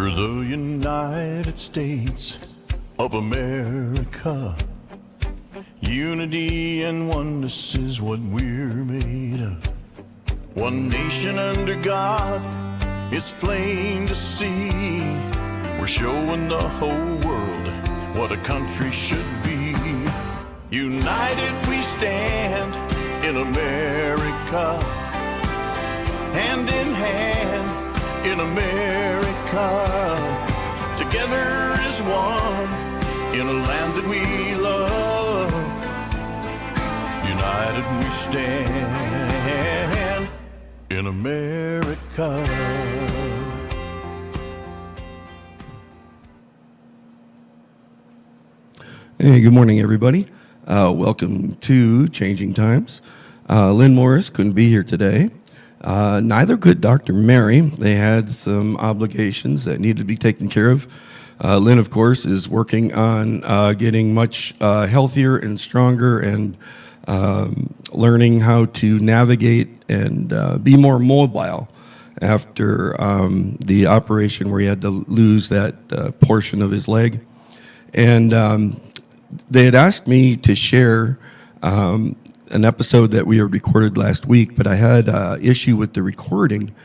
We're the United States of America. Unity and oneness is what we're made of. One nation under God, it's plain to see. We're showing the whole world what a country should be. United we stand in America, hand in hand in America. Together as one in a land that we love. United we stand in America. Hey, good morning, everybody. Welcome to Changing Times. Lynn Morris couldn't be here today. Neither could Dr. Mary. They had some obligations that needed to be taken care of. Lynn, of course, is working on getting much healthier and stronger and learning how to navigate and be more mobile after the operation where he had to lose that portion of his leg. And they had asked me to share an episode that we had recorded last week, but I had an issue with the recording,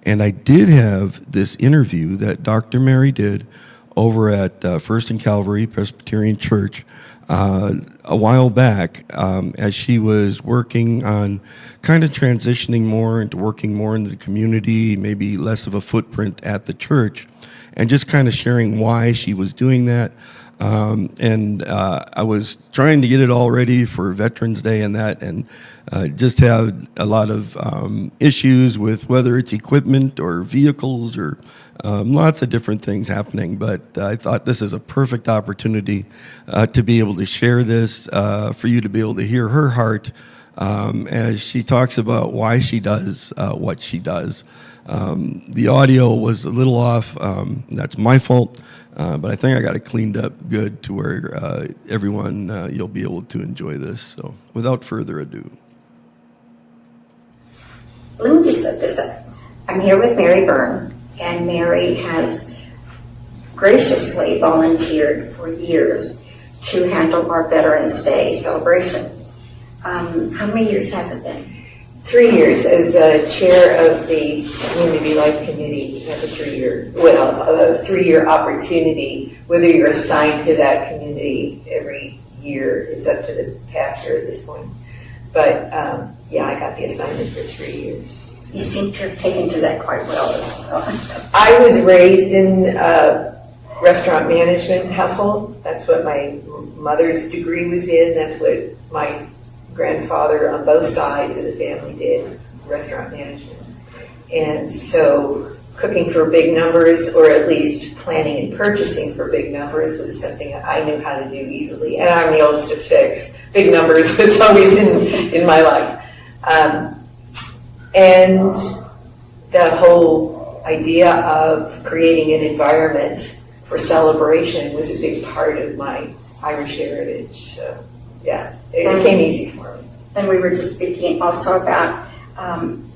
and I did have this interview that Dr. Mary did over at First and Calvary Presbyterian Church a while back as she was working on kind of transitioning more into working more into the community, maybe less of a footprint at the church, and just kind of sharing why she was doing that. I was trying to get it all ready for Veterans Day and that, and just have a lot of issues with whether it's equipment or vehicles or lots of different things happening. But I thought this is a perfect opportunity to be able to share this, for you to be able to hear her heart as she talks about why she does what she does. The audio was a little off. That's my fault. But I think I got it cleaned up good to where everyone, you'll be able to enjoy this. So without further ado. Let me just set this up. I'm here with Mary Byrne, and Mary has graciously volunteered for years to handle our Veterans Day celebration. How many years has it been? 3 years as chair of the Community Life Committee. You have a 3-year opportunity. Whether you're assigned to that community every year is up to the pastor at this point. But yeah, I got the assignment for 3 years. You seem to have taken to that quite well as well. I was raised in a restaurant management household. That's what my mother's degree was in. That's what my grandfather on both sides of the family did, restaurant management. And so cooking for big numbers, or at least planning and purchasing for big numbers, was something I knew how to do easily. And I'm the oldest of 6. Big numbers was always in my life. And the whole idea of creating an environment for celebration was a big part of my Irish heritage. So yeah, it came easy for me. And we were just speaking also about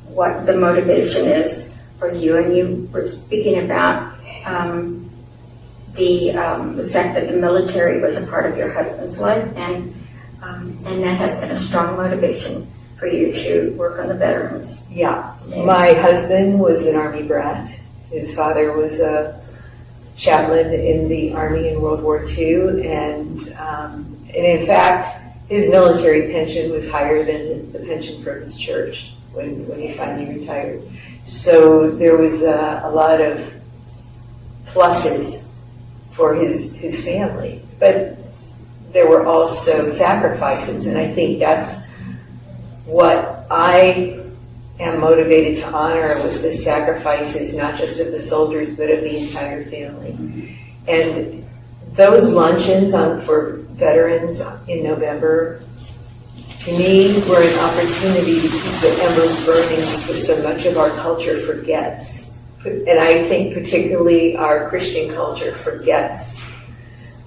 what the motivation is for you, and you were speaking about the fact that the military was a part of your husband's life, and that has been a strong motivation for you to work on the veterans. Yeah, my husband was an Army brat. His father was a chaplain in the Army in World War II, and in fact, his military pension was higher than the pension from his church when he finally retired. So there was a lot of pluses for his family, but there were also sacrifices, and I think that's what I am motivated to honor, was the sacrifices not just of the soldiers but of the entire family. And those luncheons for veterans in November, to me, were an opportunity to keep the embers burning, because so much of our culture forgets, and I think particularly our Christian culture forgets,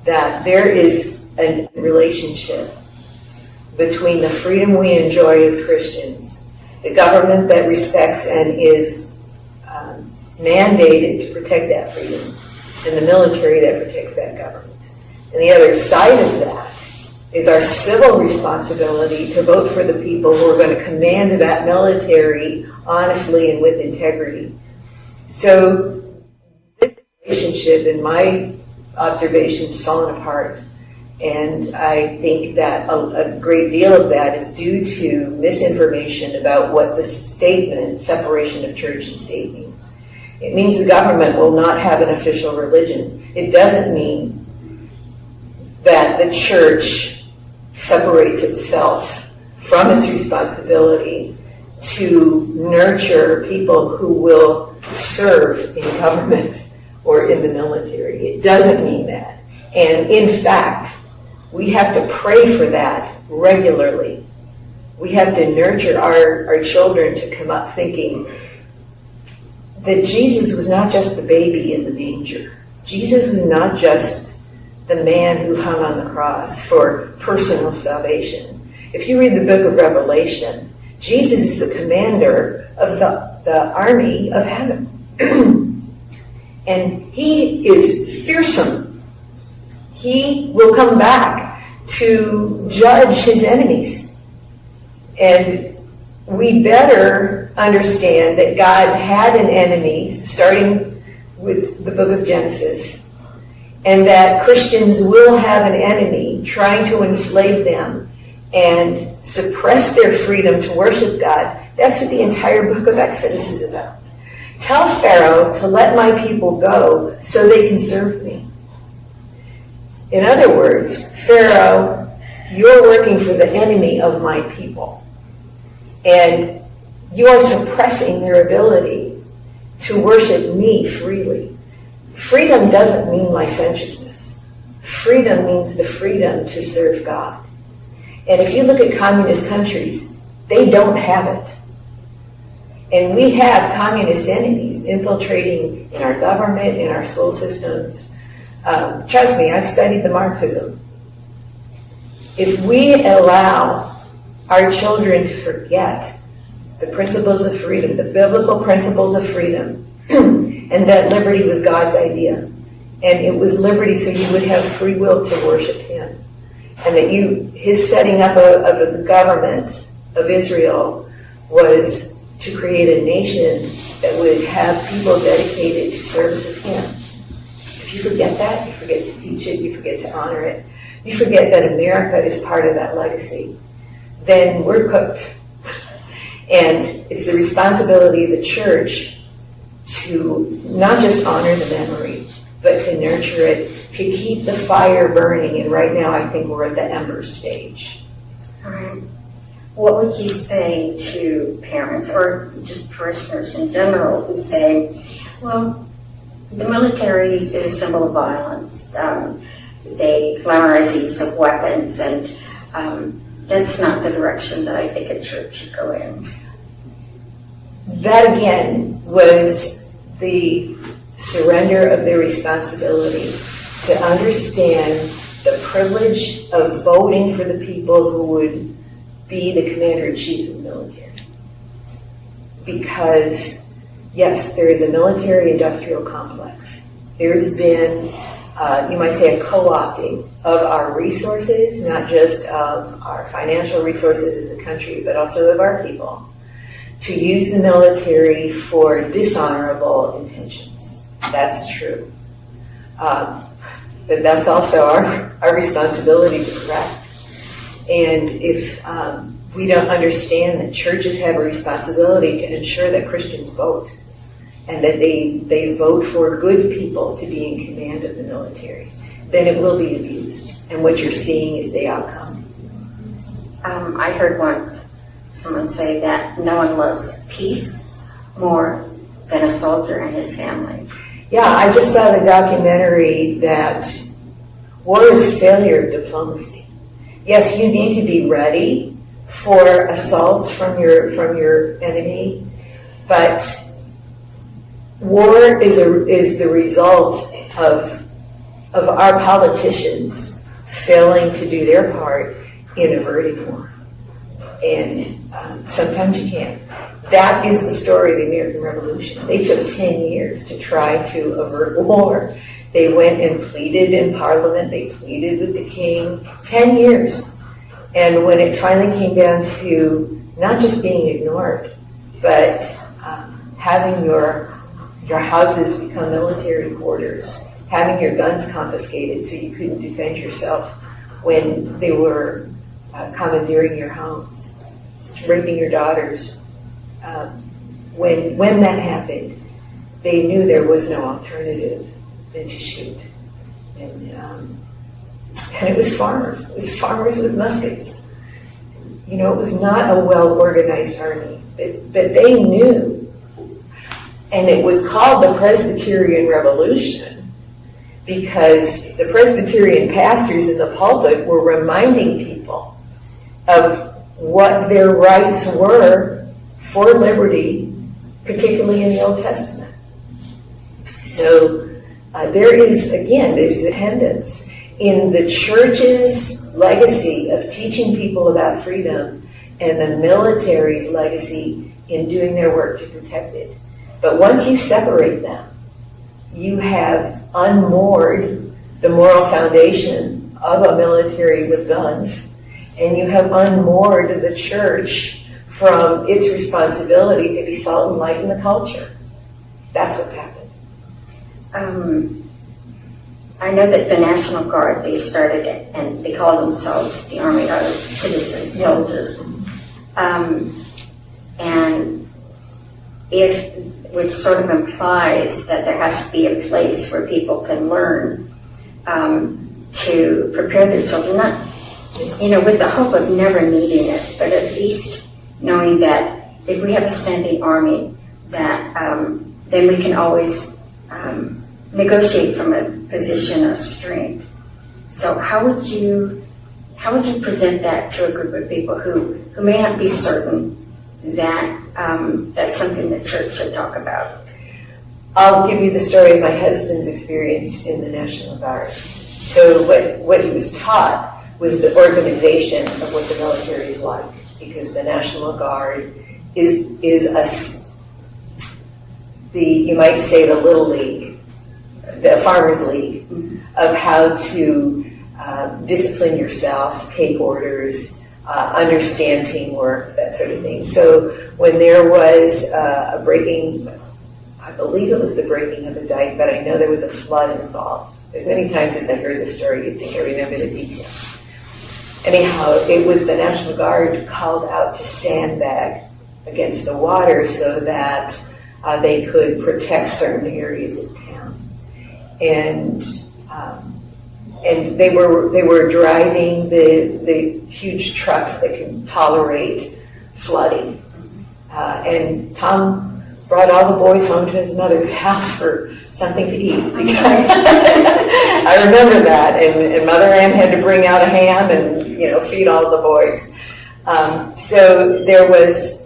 that there is a relationship between the freedom we enjoy as Christians, the government that respects and is mandated to protect that freedom, and the military that protects that government. And the other side of that is our civil responsibility to vote for the people who are going to command that military honestly and with integrity. So this relationship, in my observation, has fallen apart. And I think that a great deal of that is due to misinformation about what the statement, separation of church and state, means. It means the government will not have an official religion. It doesn't mean that the church separates itself from its responsibility to nurture people who will serve in government or in the military. It doesn't mean that. And in fact, we have to pray for that regularly. We have to nurture our children to come up thinking that Jesus was not just the baby in the manger. Jesus was not just the man who hung on the cross for personal salvation. If you read the book of Revelation, Jesus is the commander of the army of heaven. And he is fearsome. He will come back to judge his enemies. And we better understand that God had an enemy, starting with the book of Genesis, and that Christians will have an enemy trying to enslave them and suppress their freedom to worship God. That's what the entire book of Exodus is about. Tell Pharaoh to let my people go so they can serve me. In other words, Pharaoh, you're working for the enemy of my people. And you're suppressing their ability to worship me freely. Freedom doesn't mean licentiousness. Freedom means the freedom to serve God. And if you look at communist countries, they don't have it. And we have communist enemies infiltrating in our government, in our school systems. Trust me, I've studied the Marxism. If we allow our children to forget the principles of freedom, the biblical principles of freedom, and that liberty was God's idea, and it was liberty so you would have free will to worship him, and that his setting up of the government of Israel was to create a nation that would have people dedicated to service of him. If you forget that, you forget to teach it, you forget to honor it, you forget that America is part of that legacy, then we're cooked. And it's the responsibility of the church to not just honor the memory, but to nurture it, to keep the fire burning. And right now I think we're at the ember stage. All right. What would you say to parents or just parishioners in general who say, well, the military is a symbol of violence. They glamorize the use of weapons, and that's not the direction that I think a church should go in. That again was the surrender of their responsibility to understand the privilege of voting for the people who would be the commander-in-chief of the military. Because, yes, there is a military-industrial complex. There's been, you might say, a co-opting of our resources, not just of our financial resources as a country, but also of our people, to use the military for dishonorable intentions. That's true. But that's also our responsibility to correct. And if we don't understand that churches have a responsibility to ensure that Christians vote, and that they vote for good people to be in command of the military, then it will be abuse. And what you're seeing is the outcome. I heard once someone say that no one loves peace more than a soldier and his family. Yeah, I just saw the documentary that war is failure of diplomacy. Yes, you need to be ready for assaults from your enemy, but war is the result of our politicians failing to do their part in averting war. And sometimes you can't. That is the story of the American Revolution. They took 10 years to try to avert war, They went and pleaded in Parliament, they pleaded with the king, 10 years. And when it finally came down to not just being ignored, but having your houses become military quarters, having your guns confiscated so you couldn't defend yourself when they were commandeering your homes, raping your daughters. When that happened, they knew there was no alternative than to shoot. And it was farmers. It was farmers with muskets. You know, it was not a well-organized army, but they knew. And it was called the Presbyterian Revolution because the Presbyterian pastors in the pulpit were reminding people of what their rights were for liberty, particularly in the Old Testament. So there is, again, this dependence in the church's legacy of teaching people about freedom and the military's legacy in doing their work to protect it. But once you separate them, you have unmoored the moral foundation of a military with guns, and you have unmoored the church from its responsibility to be salt and light in the culture. That's what's happened. I know that the National Guard, they started it, and they call themselves the Army of Citizen Soldiers. And which sort of implies that there has to be a place where people can learn to prepare their children, not, with the hope of never needing it, but at least knowing that if we have a standing army, that then we can always negotiate from a position of strength. So how would you present that to a group of people who may not be certain that that's something the church should talk about? I'll give you the story of my husband's experience in the National Guard. So what he was taught was the organization of what the military is like, because the National Guard is you might say the Little League, the Farmers League, of how to discipline yourself, take orders, understand teamwork, that sort of thing. So when there was a breaking, I believe it was the breaking of a dike, but I know there was a flood involved. As many times as I heard the story, you'd think I remember the details. Anyhow, it was the National Guard called out to sandbag against the water so that they could protect certain areas of town. And they were driving the huge trucks that could tolerate flooding. And Tom brought all the boys home to his mother's house for something to eat. I remember that. And Mother Ann had to bring out a ham and feed all the boys. So there was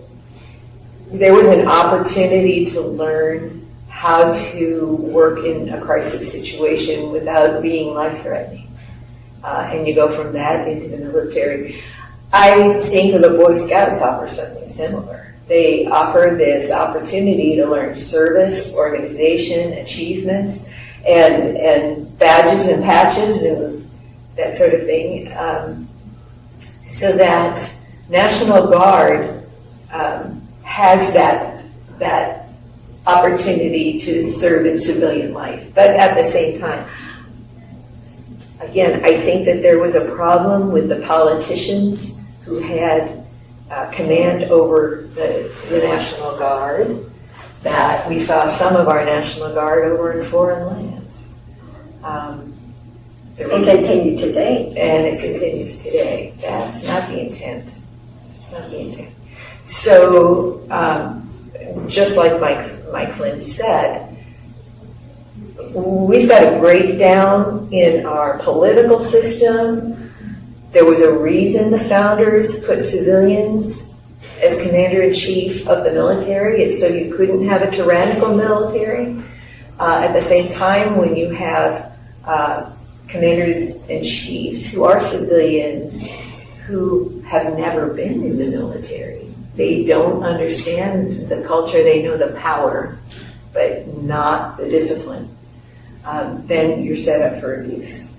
an opportunity to learn how to work in a crisis situation without being life-threatening. And you go from that into the military. I think the Boy Scouts offer something similar. They offer this opportunity to learn service, organization, achievement, and badges and patches and that sort of thing. So that National Guard has that opportunity to serve in civilian life. But at the same time, again, I think that there was a problem with the politicians who had command over the National Guard, that we saw some of our National Guard over in foreign lands. It continues today. And it continues today. That's not the intent. It's not the intent. So, just like Mike Flynn said, we've got a breakdown in our political system. There was a reason the founders put civilians as commander-in-chief of the military. It's so you couldn't have a tyrannical military. At the same time, when you have commanders-in-chiefs who are civilians who have never been in the military, they don't understand the culture. They know the power, but not the discipline. then you're set up for abuse.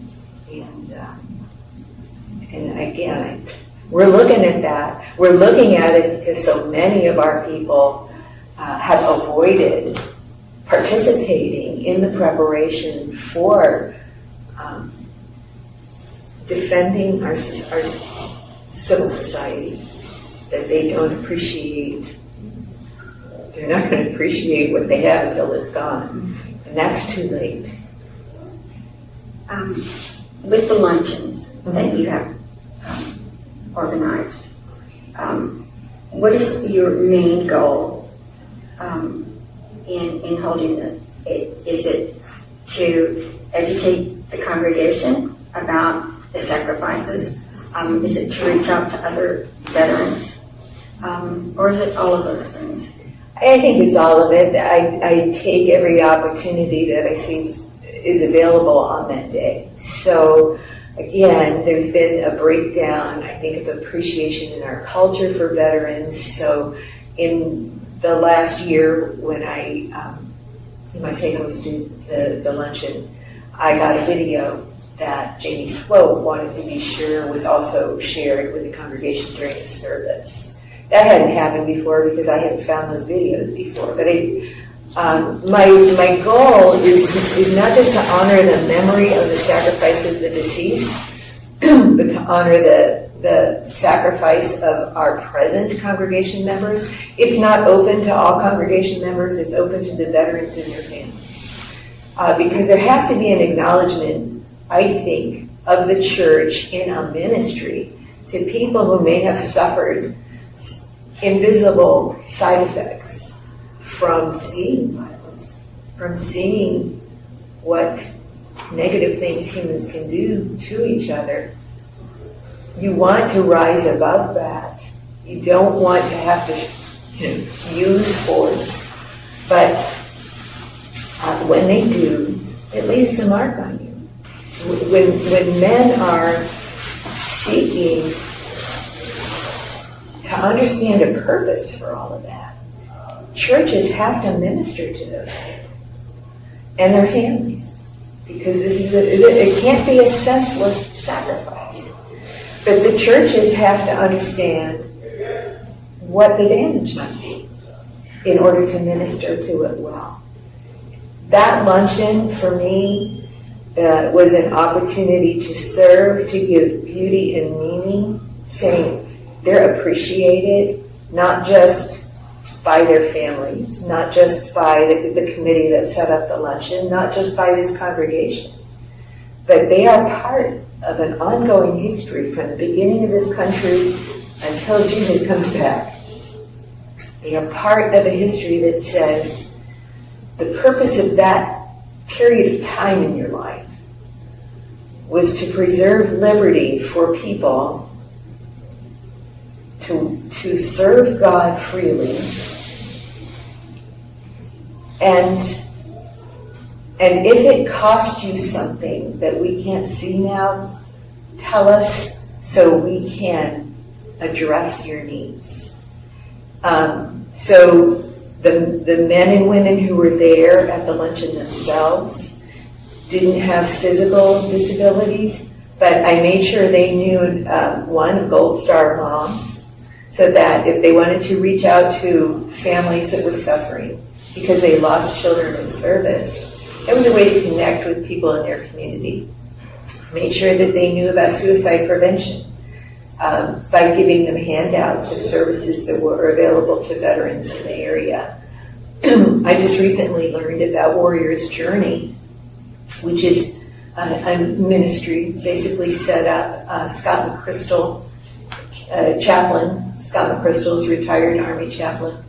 And again, we're looking at that. We're looking at it because so many of our people have avoided participating in the preparation for defending our civil society, that they don't appreciate. They're not going to appreciate what they have until it's gone. And that's too late. With the luncheons that you have organized, what is your main goal in holding it? Is it to educate the congregation about the sacrifices? Is it to reach out to other veterans? Or is it all of those things? I think it's all of it. I take every opportunity that I see is available on that day. So again, there's been a breakdown, I think, of appreciation in our culture for veterans. So in the last year when I, you might say, hosted the luncheon, I got a video that Jamie Swope wanted to be sure was also shared with the congregation during the service. That hadn't happened before because I hadn't found those videos before. But my goal is not just to honor the memory of the sacrifice of the deceased, but to honor the sacrifice of our present congregation members. It's not open to all congregation members. It's open to the veterans and their families. Because there has to be an acknowledgement, I think, of the church in a ministry to people who may have suffered invisible side effects from seeing violence, from seeing what negative things humans can do to each other. You want to rise above that. You don't want to have to use force. But when they do, it leaves a mark on you. When men are seeking to understand a purpose for all of that, churches have to minister to those people and their families, because it can't be a senseless sacrifice. But the churches have to understand what the damage might be in order to minister to it well. That luncheon for me was an opportunity to serve, to give beauty and meaning, saying they're appreciated, not just by their families, not just by the committee that set up the luncheon, not just by this congregation, but they are part of an ongoing history from the beginning of this country until Jesus comes back. They are part of a history that says the purpose of that period of time in your life was to preserve liberty for people to serve God freely, and if it cost you something that we can't see now, tell us so we can address your needs. So the men and women who were there at the luncheon themselves didn't have physical disabilities, but I made sure they knew one, Gold Star moms, so that if they wanted to reach out to families that were suffering because they lost children in service, it was a way to connect with people in their community. Made sure that they knew about suicide prevention by giving them handouts of services that were available to veterans in the area. I just recently learned about Warrior's Journey, which is a ministry basically set up. Scott McChrystal, chaplain, Scott McChrystal is a retired Army chaplain,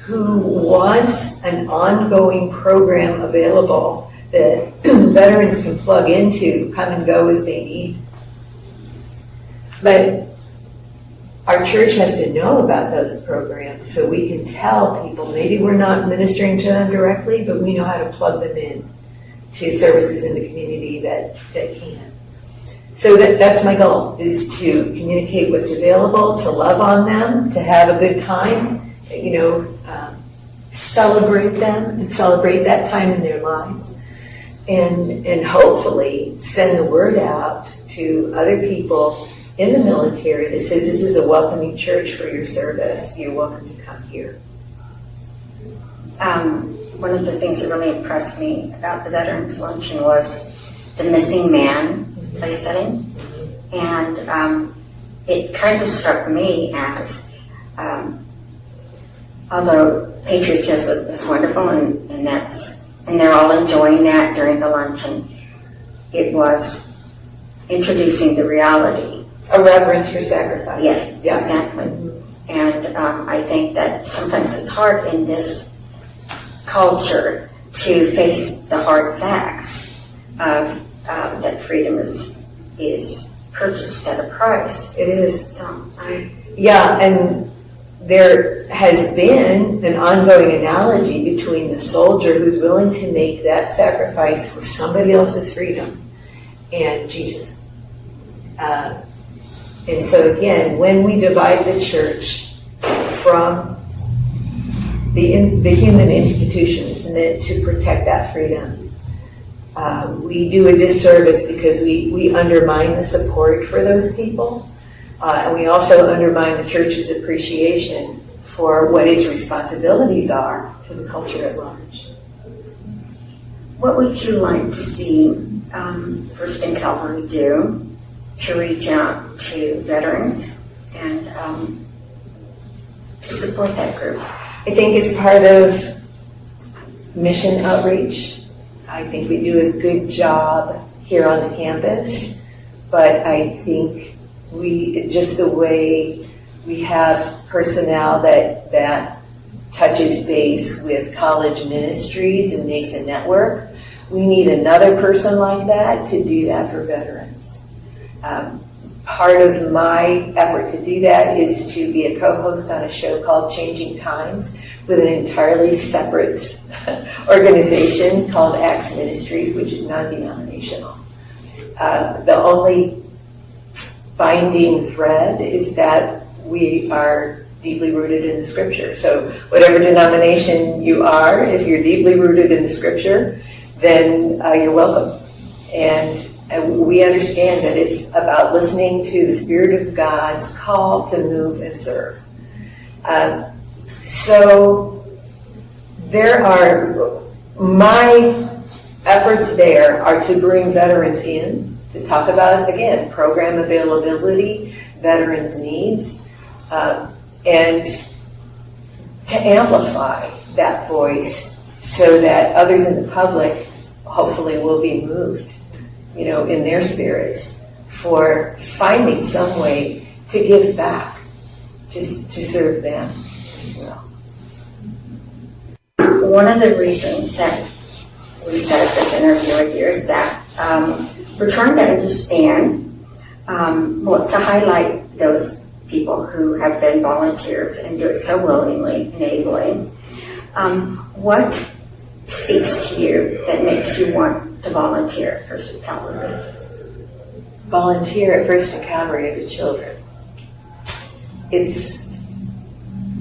who wants an ongoing program available that veterans can plug into, come and go as they need. But our church has to know about those programs so we can tell people, maybe we're not ministering to them directly, but we know how to plug them in to services in the community that can. So that's my goal, is to communicate what's available, to love on them, to have a good time, celebrate them and celebrate that time in their lives. and hopefully send the word out to other people in the military that says this is a welcoming church for your service. You're welcome to come here. One of the things that really impressed me about the Veterans Luncheon was the missing man place setting. And it kind of struck me as, although patriotism is wonderful and they're all enjoying that during the luncheon, it was introducing the reality. A reverence for sacrifice. Yes, Yeah. exactly. And I think that sometimes it's hard in this culture to face the hard facts of that freedom is purchased at a price. It is. So Yeah, and there has been an ongoing analogy between the soldier who's willing to make that sacrifice for somebody else's freedom and Jesus. And so again, when we divide the church from the human institutions meant to protect that freedom, we do a disservice because we undermine the support for those people, and we also undermine the church's appreciation for what its responsibilities are to the culture at large. what would you like to see First and Calvary do to reach out to veterans and to support that group? I think it's part of mission outreach. I think we do a good job here on the campus, but I think just the way we have personnel that touches base with college ministries and makes a network, we need another person like that to do that for veterans. Part of my effort to do that is to be a co-host on a show called Changing Times with an entirely separate organization called Acts Ministries, which is non-denominational. The only binding thread is that we are deeply rooted in the Scripture. So whatever denomination you are, if you're deeply rooted in the Scripture, then you're welcome. And we understand that it's about listening to the Spirit of God's call to move and serve. So my efforts there are to bring veterans in, to talk about, again, program availability, veterans' needs, and to amplify that voice so that others in the public hopefully will be moved, in their spirits for finding some way to give back, to serve them as well. One of the reasons that we set up this interview with you is that we're trying to understand, to highlight those people who have been volunteers and do it so willingly and ably. What speaks to you that makes you want to volunteer at First and Calvary? Volunteer at First and Calvary for children.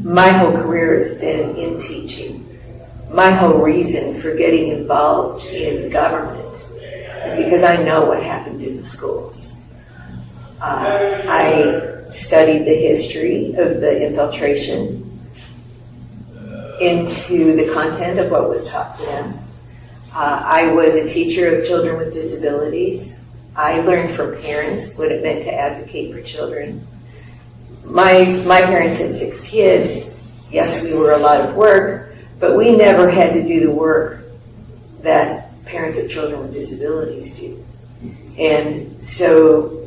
My whole career has been in teaching. My whole reason for getting involved in government is because I know what happened in the schools. I studied the history of the infiltration into the content of what was taught to them. I was a teacher of children with disabilities. I learned from parents what it meant to advocate for children. My parents had 6 kids. Yes, we were a lot of work, but we never had to do the work that parents of children with disabilities do. And so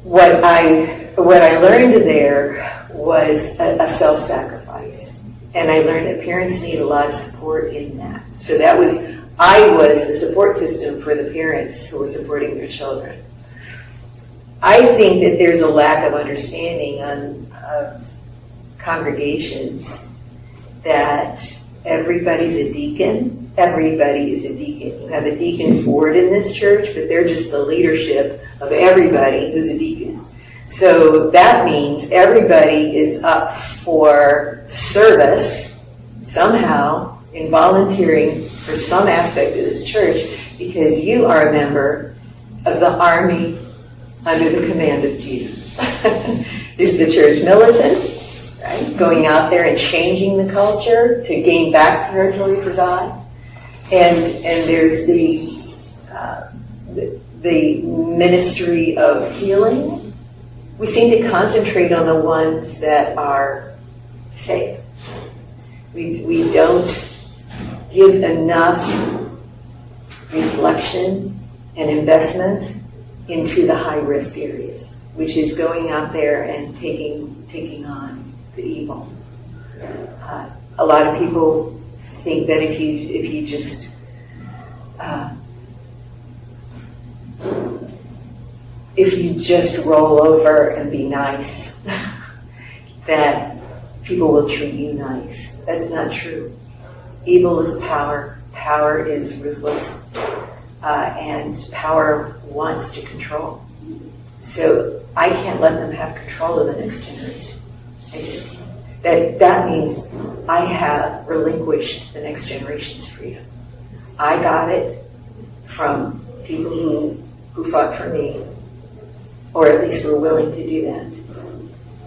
what I learned there was a self-sacrifice. And I learned that parents need a lot of support in that. So I was the support system for the parents who were supporting their children. I think that there's a lack of understanding of congregations that everybody's a deacon. Everybody is a deacon. You have a deacon board in this church, but they're just the leadership of everybody who's a deacon. So that means everybody is up for service somehow in volunteering for for some aspect of this church because you are a member of the army under the command of Jesus. There's the church militant, right? Going out there and changing the culture to gain back territory for God. And there's the ministry of healing. We seem to concentrate on the ones that are safe. We don't give enough reflection and investment into the high-risk areas, which is going out there and taking on the evil. A lot of people think that if you just roll over and be nice, that people will treat you nice. That's not true. Evil is power. Power is ruthless. And power wants to control. So I can't let them have control of the next generation. I just can't. That means I have relinquished the next generation's freedom. I got it from people who fought for me, or at least were willing to do that.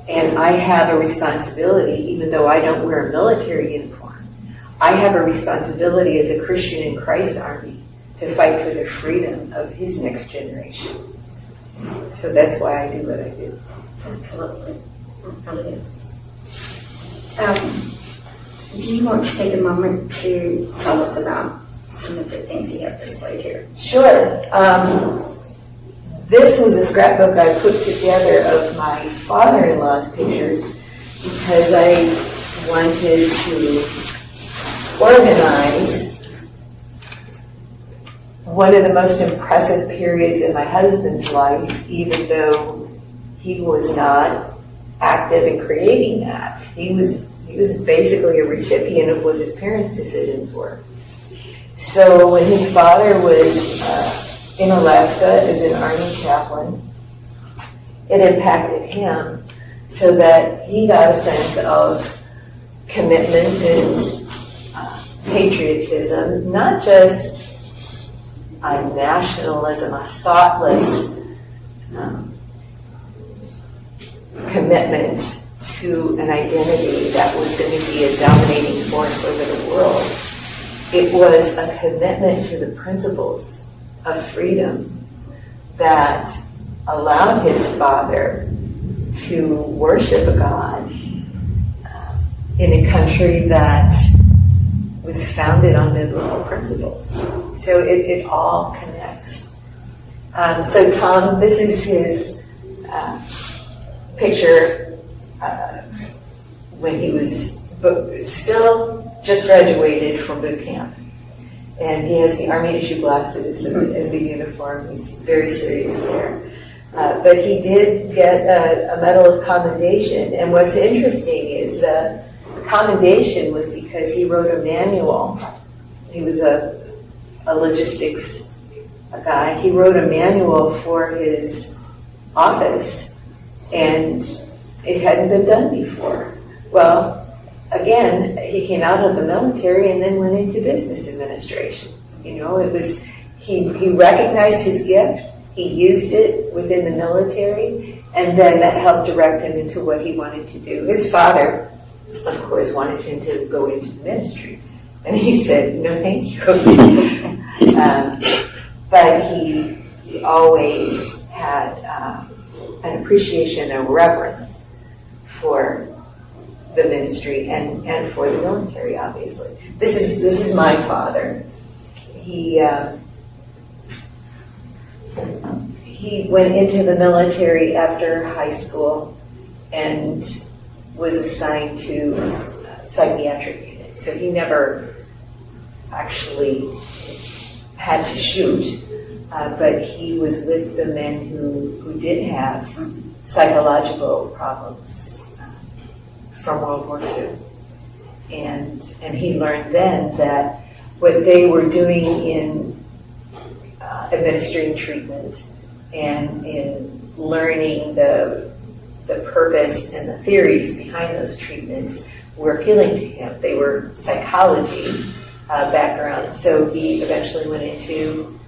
And I have a responsibility, even though I don't wear a military uniform, I have a responsibility as a Christian in Christ's army to fight for the freedom of his next generation. So that's why I do what I do. Absolutely. Do you want to take a moment to tell us about some of the things you have displayed here? Sure. This was a scrapbook I put together of my father-in-law's pictures because I wanted to organize one of the most impressive periods in my husband's life, even though he was not active in creating that. He was basically a recipient of what his parents' decisions were. So when his father was in Alaska as an Army chaplain, it impacted him so that he got a sense of commitment and patriotism, not just a nationalism, a thoughtless commitment to an identity that was going to be a dominating force over the world. It was a commitment to the principles of freedom that allowed his father to worship a God in a country that was founded on biblical principles. So it all connects. So Tom, this is his picture when he was still just graduated from boot camp. And he has the Army issue glasses and the uniform. He's very serious there. But he did get a Medal of Commendation. And what's interesting is the commendation was because he wrote a manual. He was a logistics guy. He wrote a manual for his office, and it hadn't been done before. Well, again, he came out of the military and then went into business administration. You know, it was he recognized his gift. He used it within the military, and then that helped direct him into what he wanted to do. His father, of course, wanted him to go into the ministry, and he said, "No, thank you." But he always had an appreciation, a reverence for the ministry and for the military. Obviously, this is my father. He went into the military after high school and was assigned to a psychiatric unit. So he never actually had to shoot, but he was with the men who did have psychological problems from World War II. And he learned then that what they were doing in administering treatment and in learning the purpose and the theories behind those treatments were appealing to him. They were psychology, background, so he eventually went into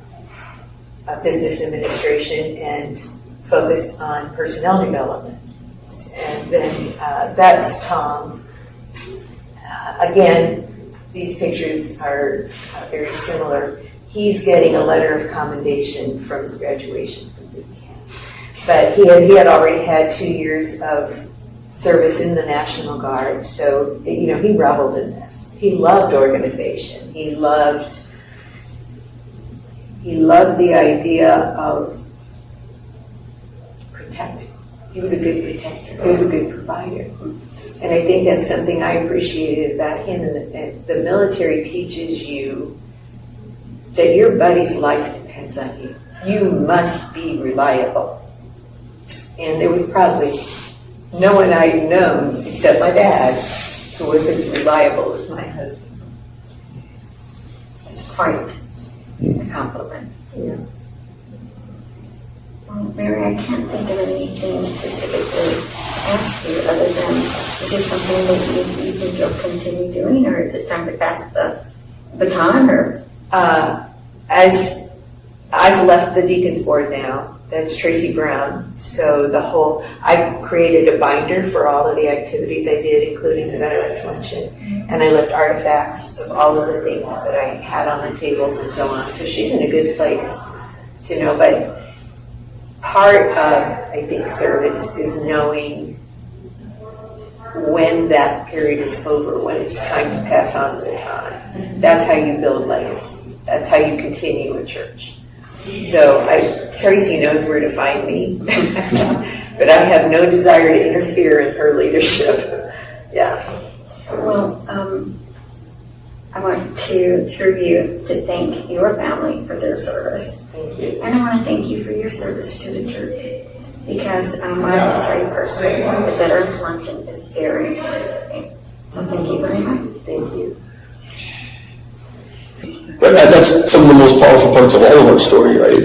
business administration and focused on personnel development. And then that's Tom. Again, these pictures are very similar. He's getting a letter of commendation from his graduation from boot camp. But he had already had 2 years of service in the National Guard, so he reveled in this. He loved organization. He loved the idea of protecting. He was a good protector. He was a good provider. And I think that's something I appreciated about him. And the military teaches you that your buddy's life depends on you. You must be reliable. And there was probably no one I'd known except my dad who was as reliable as my husband. It's quite a compliment. Yeah. Well, Mary, I can't think of anything specifically to ask you other than, is this something that you think you'll continue doing, or is it time to pass the baton? Or As I've left the Deacons Board now, that's Tracy Brown. So I created a binder for all of the activities I did, including the Veterans Luncheon. And I left artifacts of all of the things that I had on the tables and so on. So she's in a good place to know. But part of, I think, service is knowing when that period is over, when it's time to pass on the baton. That's how you build legacy. That's how you continue a church. So Tracy knows where to find me, but I have no desire to interfere in her leadership. Yeah. well, I want to, through you, to thank your family for their service. Thank you. And I want to thank you for your service to the church. Because I will tell you personally, the Veterans Luncheon is very important to me. So thank you very much. Thank you. But that's some of the most powerful parts of all of our story, right?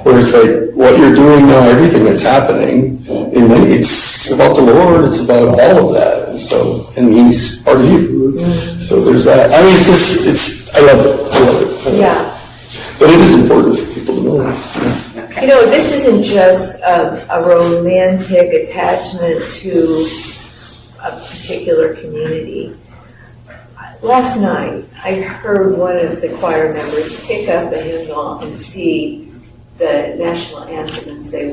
Where it's like what you're doing now, everything that's happening, it's about the Lord, it's about all of that. And He's part of you. So there's that. I mean, I love it. Yeah. But it is important for people to know. This isn't just a romantic attachment to a particular community. Last night, I heard one of the choir members pick up a hymnal and see the national anthem and say,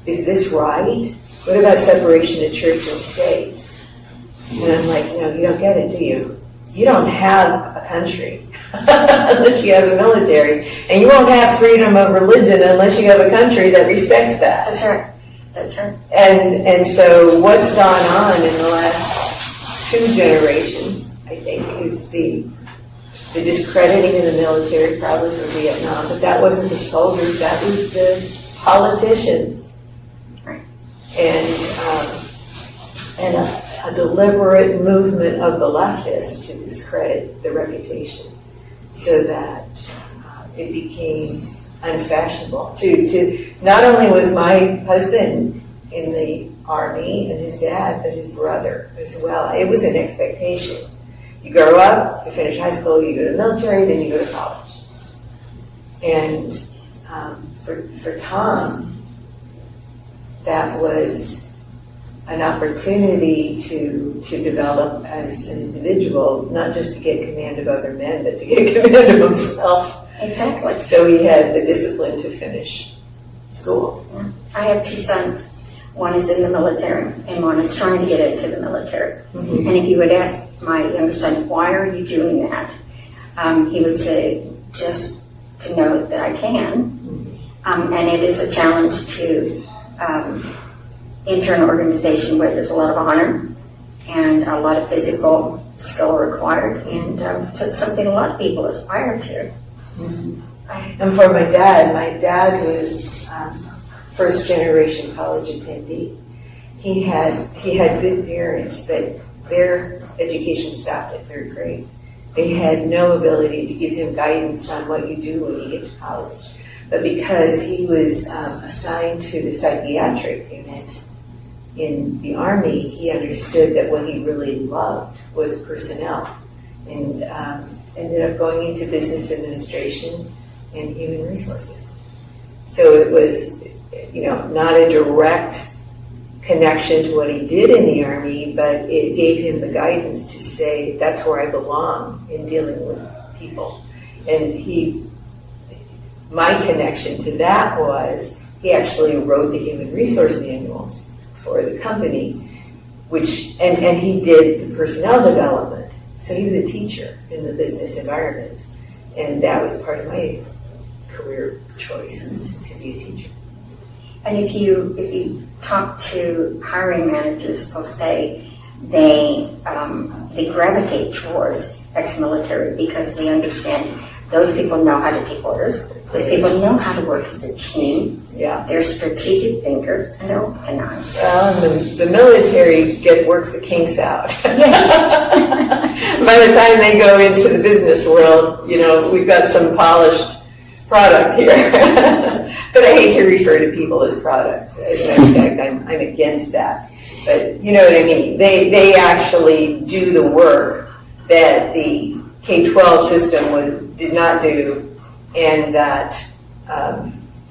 is this right? What about separation of church and state? And I'm like, no, you don't get it, do you? You don't have a country unless you have a military. And you won't have freedom of religion unless you have a country that respects that. That's right. That's right. And so what's gone on in the last 2 generations, I think, is the discrediting of the military, probably for Vietnam, but that wasn't the soldiers, that was the politicians. Right. And a deliberate movement of the leftists to discredit the reputation so that it became unfashionable. To not only was my husband in the Army and his dad, but his brother as well. It was an expectation. You grow up, you finish high school, you go to the military, then you go to college. And for Tom, that was an opportunity to develop as an individual, not just to get command of other men, but to get command of himself. Exactly. So he had the discipline to finish school. Yeah. I have 2 sons. One is in the military, and one is trying to get into the military. Mm-hmm. And if you would ask my younger son, why are you doing that? He would say, just to know that I can. Mm-hmm. And it is a challenge to enter an organization where there's a lot of honor and a lot of physical skill required. And so it's something a lot of people aspire to. Mm-hmm. And for my dad was first generation college attendee. He had good parents, but their education stopped at 3rd grade. They had no ability to give him guidance on what you do when you get to college. But because he was assigned to the psychiatric unit in the Army, he understood that what he really loved was personnel. and ended up going into business administration and human resources. So it was, not a direct connection to what he did in the Army, but it gave him the guidance to say, that's where I belong in dealing with people. And my connection to that was, he actually wrote the human resource manuals for the company, and he did the personnel development. So he was a teacher in the business environment. And that was part of my career choice, was to be a teacher. And if you talk to hiring managers, they'll say they gravitate towards ex-military because they understand those people know how to take orders. Those people know how to work as a team. Yeah. They're strategic thinkers and they're organized. Well, and the military works the kinks out. Yes. By the time they go into the business world, we've got some polished product here. But I hate to refer to people as product. In fact, I'm against that. But you know what I mean. They actually do the work that the K-12 system did not do, and that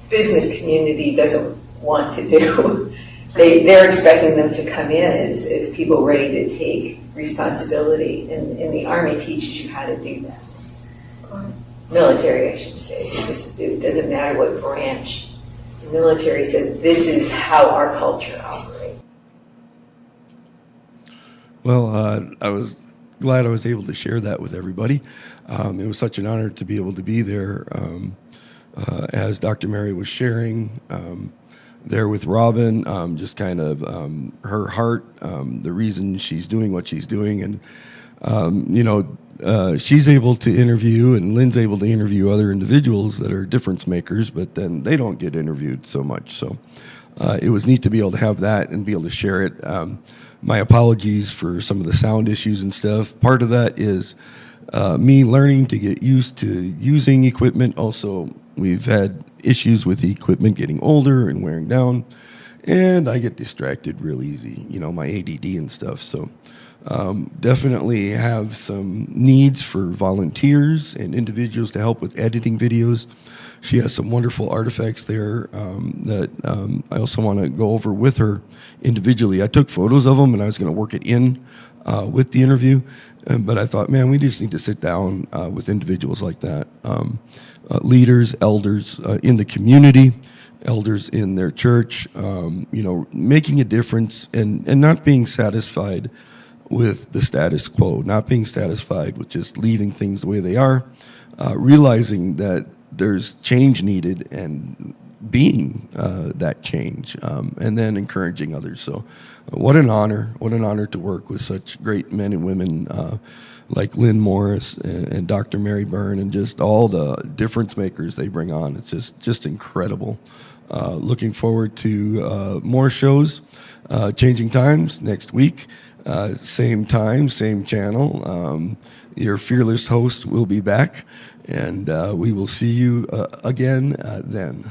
business community doesn't want to do. They're expecting them to come in as people ready to take responsibility, and the Army teaches you how to do that. Military, I should say, because it doesn't matter what branch. The military said, this is how our culture operates. Well, I was glad I was able to share that with everybody. It was such an honor to be able to be there as Dr. Mary was sharing there with Robin, just kind of her heart, the reason she's doing what she's doing. And, she's able to interview, and Lynn's able to interview other individuals that are difference makers, but then they don't get interviewed so much. So it was neat to be able to have that and be able to share it. My apologies for some of the sound issues and stuff. Part of that is me learning to get used to using equipment. Also, we've had issues with the equipment getting older and wearing down, and I get distracted real easy, my ADD and stuff. So definitely have some needs for volunteers and individuals to help with editing videos. She has some wonderful artifacts there that I also want to go over with her individually. I took photos of them, and I was going to work it in with the interview, but I thought, man, we just need to sit down with individuals like that, leaders, elders in the community, elders in their church, making a difference and not being satisfied with the status quo, not being satisfied with just leaving things the way they are, realizing that there's change needed and being that change, and then encouraging others. So what an honor to work with such great men and women like Lynn Morris and Dr. Mary Byrne, and just all the difference makers they bring on. It's just incredible. Looking forward to more shows, Changing Times next week. Same time, same channel. Your fearless host will be back, and we will see you again then.